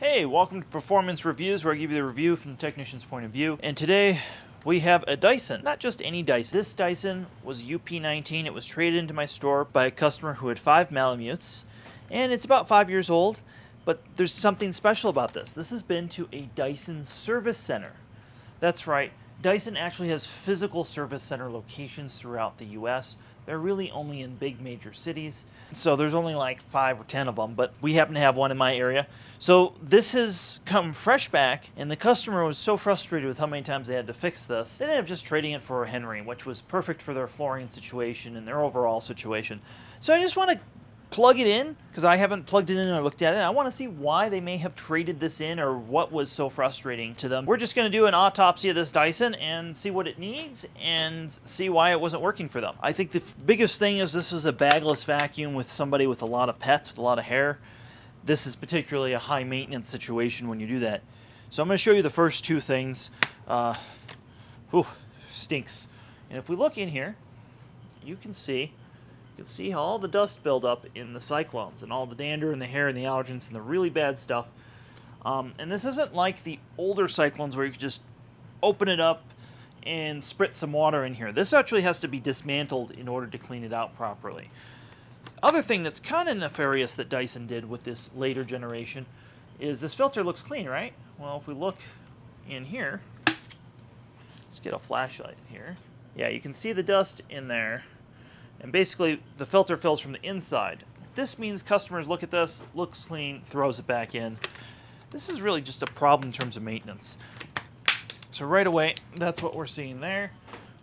Hey, welcome to Performance Reviews, where I give you the review from the technician's point of view. And today we have a Dyson. Not just any Dyson. This Dyson was UP19. It was traded into my store by a customer who had 5 Malamutes. And it's about 5 years old, but there's something special about this. This has been to a Dyson service center. That's right. Dyson actually has physical service center locations throughout the US. They're really only in big major cities. So there's only like 5 or 10 of them, but we happen to have one in my area. So this has come fresh back, and the customer was so frustrated with how many times they had to fix this, they ended up just trading it for a Henry, which was perfect for their flooring situation and their overall situation. So I just want to plug it in, because I haven't plugged it in or looked at it. I want to see why they may have traded this in or what was so frustrating to them. We're just going to do an autopsy of this Dyson and see what it needs and see why it wasn't working for them. I think the biggest thing is this was a bagless vacuum with somebody with a lot of pets, with a lot of hair. This is particularly a high maintenance situation when you do that. So I'm going to show you the first two things. Stinks. And if we look in here, you can see how all the dust build up in the cyclones and all the dander and the hair and the allergens and the really bad stuff. And this isn't like the older cyclones where you could just open it up and spritz some water in here. This actually has to be dismantled in order to clean it out properly. Other thing that's kind of nefarious that Dyson did with this later generation is this filter looks clean, right? Well, if we look in here, let's get a flashlight here. Yeah, you can see the dust in there. And basically, the filter fills from the inside. This means customers look at this, looks clean, throws it back in. This is really just a problem in terms of maintenance. So right away, that's what we're seeing there.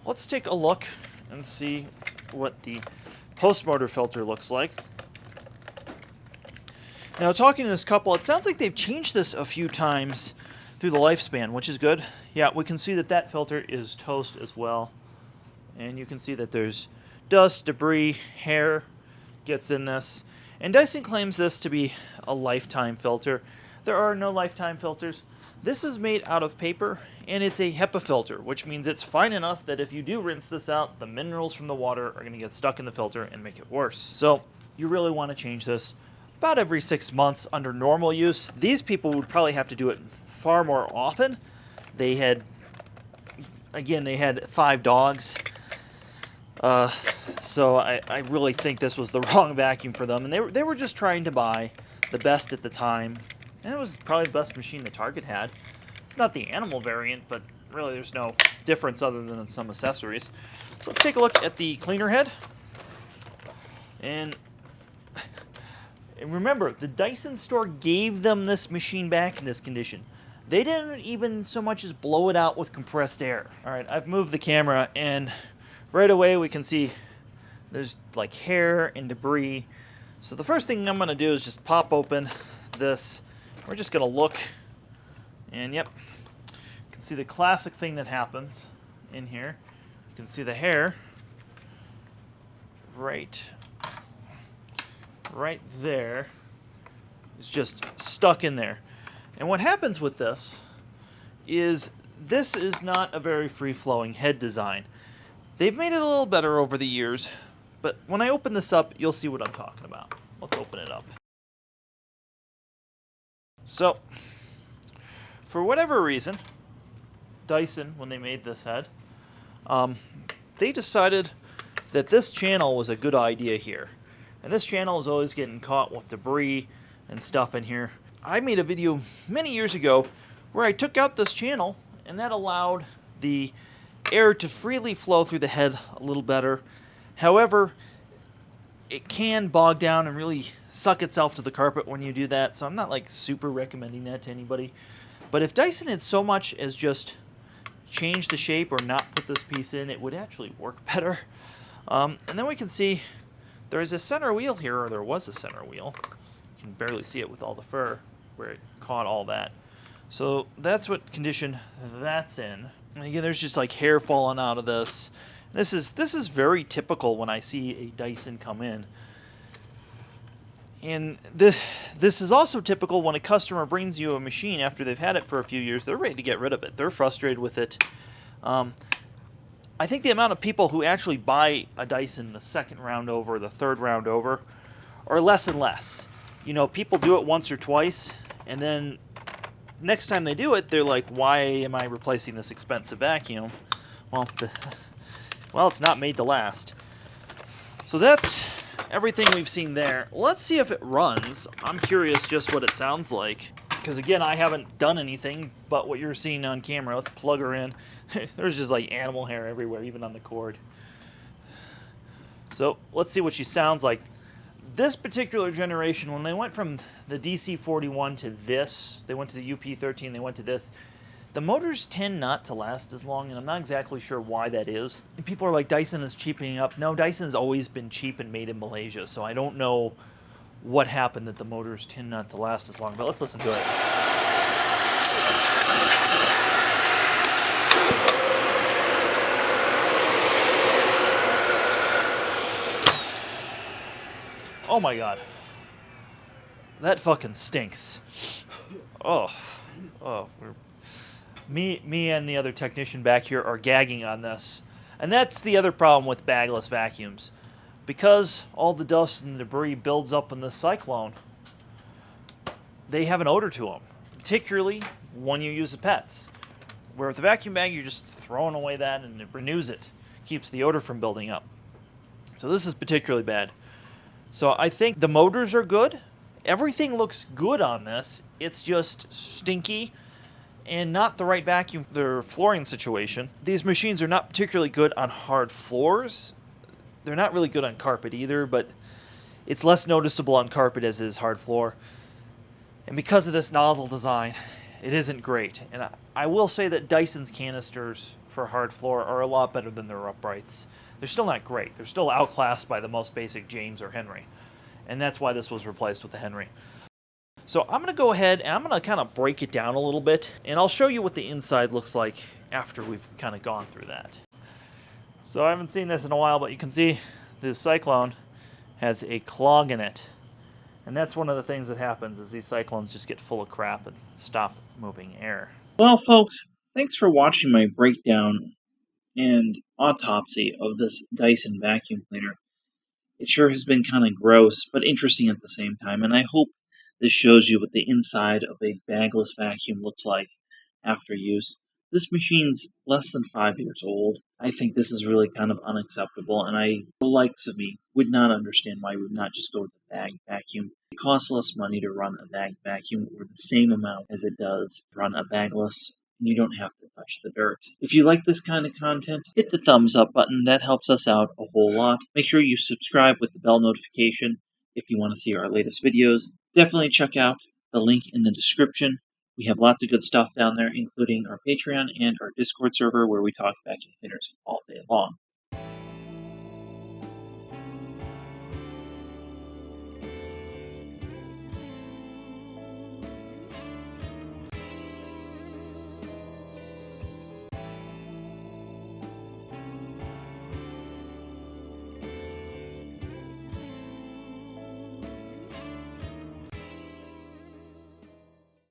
Let's take a look and see what the post-motor filter looks like. Now, talking to this couple, it sounds like they've changed this a few times through the lifespan, which is good. Yeah, we can see that that filter is toast as well. And you can see that there's dust, debris, hair gets in this. And Dyson claims this to be a lifetime filter. There are no lifetime filters. This is made out of paper, and it's a HEPA filter, which means it's fine enough that if you do rinse this out, the minerals from the water are going to get stuck in the filter and make it worse. So you really want to change this about every 6 months under normal use. These people would probably have to do it far more often. They had 5 dogs. So I really think this was the wrong vacuum for them, and they were just trying to buy the best at the time, and it was probably the best machine the Target had. It's not the animal variant, but really there's no difference other than some accessories. So let's take a look at the cleaner head, and remember, the Dyson store gave them this machine back in this condition. They didn't even so much as blow it out with compressed air. All right, I've moved the camera, and right away we can see there's like hair and debris. So the first thing I'm going to do is just pop open this. We're just going to look, and yep, you can see the classic thing that happens in here. You can see the hair right there is just stuck in there. And what happens with this is not a very free-flowing head design. They've made it a little better over the years, but when I open this up, you'll see what I'm talking about. Let's open it up. So, for whatever reason, Dyson, when they made this head, they decided that this channel was a good idea here. And this channel is always getting caught with debris and stuff in here. I made a video many years ago where I took out this channel, and that allowed the air to freely flow through the head a little better. However, it can bog down and really suck itself to the carpet when you do that, so I'm not like super recommending that to anybody. But if Dyson had so much as just changed the shape or not put this piece in, it would actually work better. And then we can see there's a center wheel here, or there was a center wheel. You can barely see it with all the fur where it caught all that. So that's what condition that's in. And again, there's just like hair falling out of this. This is very typical when I see a Dyson come in. And this is also typical when a customer brings you a machine after they've had it for a few years. They're ready to get rid of it. They're frustrated with it. I think the amount of people who actually buy a Dyson the second round over, the third round over, are less and less. You know, people do it once or twice, and then next time they do it, they're like, why am I replacing this expensive vacuum? Well, well, it's not made to last. So that's everything we've seen there. Let's see if it runs. I'm curious just what it sounds like. Because again, I haven't done anything but what you're seeing on camera. Let's plug her in. There's just like animal hair everywhere, even on the cord. So let's see what she sounds like. This particular generation, when they went from the DC41 to this, they went to the UP13, they went to this, the motors tend not to last as long, and I'm not exactly sure why that is. And people are like, Dyson is cheapening up. No, Dyson's always been cheap and made in Malaysia, so I don't know what happened that the motors tend not to last as long, but let's listen to it. Oh my god. That fucking stinks. Oh. Me and the other technician back here are gagging on this. And that's the other problem with bagless vacuums. Because all the dust and debris builds up in this cyclone, they have an odor to them. Particularly when you use the pets. Where with the vacuum bag, you're just throwing away that and it renews it. Keeps the odor from building up. So this is particularly bad. So I think the motors are good. Everything looks good on this. It's just stinky and not the right vacuum for their flooring situation. These machines are not particularly good on hard floors. They're not really good on carpet either, but it's less noticeable on carpet as it is hard floor. And because of this nozzle design, it isn't great. And I will say that Dyson's canisters for hard floor are a lot better than their uprights. They're still not great. They're still outclassed by the most basic James or Henry. And that's why this was replaced with the Henry. So I'm going to go ahead and I'm going to kind of break it down a little bit. And I'll show you what the inside looks like after we've kind of gone through that. So I haven't seen this in a while, but you can see this cyclone has a clog in it. And that's one of the things that happens is these cyclones just get full of crap and stop moving air. Well, folks, thanks for watching my breakdown and autopsy of this Dyson vacuum cleaner. It sure has been kind of gross, but interesting at the same time, and I hope this shows you what the inside of a bagless vacuum looks like after use. This machine's less than 5 years old. I think this is really kind of unacceptable, and the likes of me would not understand why we would not just go with the bag vacuum. It costs less money to run a bag vacuum, or the same amount as it does to run a bagless, and you don't have to touch the dirt. If you like this kind of content, hit the thumbs up button. That helps us out a whole lot. Make sure you subscribe with the bell notification if you want to see our latest videos. Definitely check out the link in the description. We have lots of good stuff down there, including our Patreon and our Discord server where we talk vacuum cleaners all day long.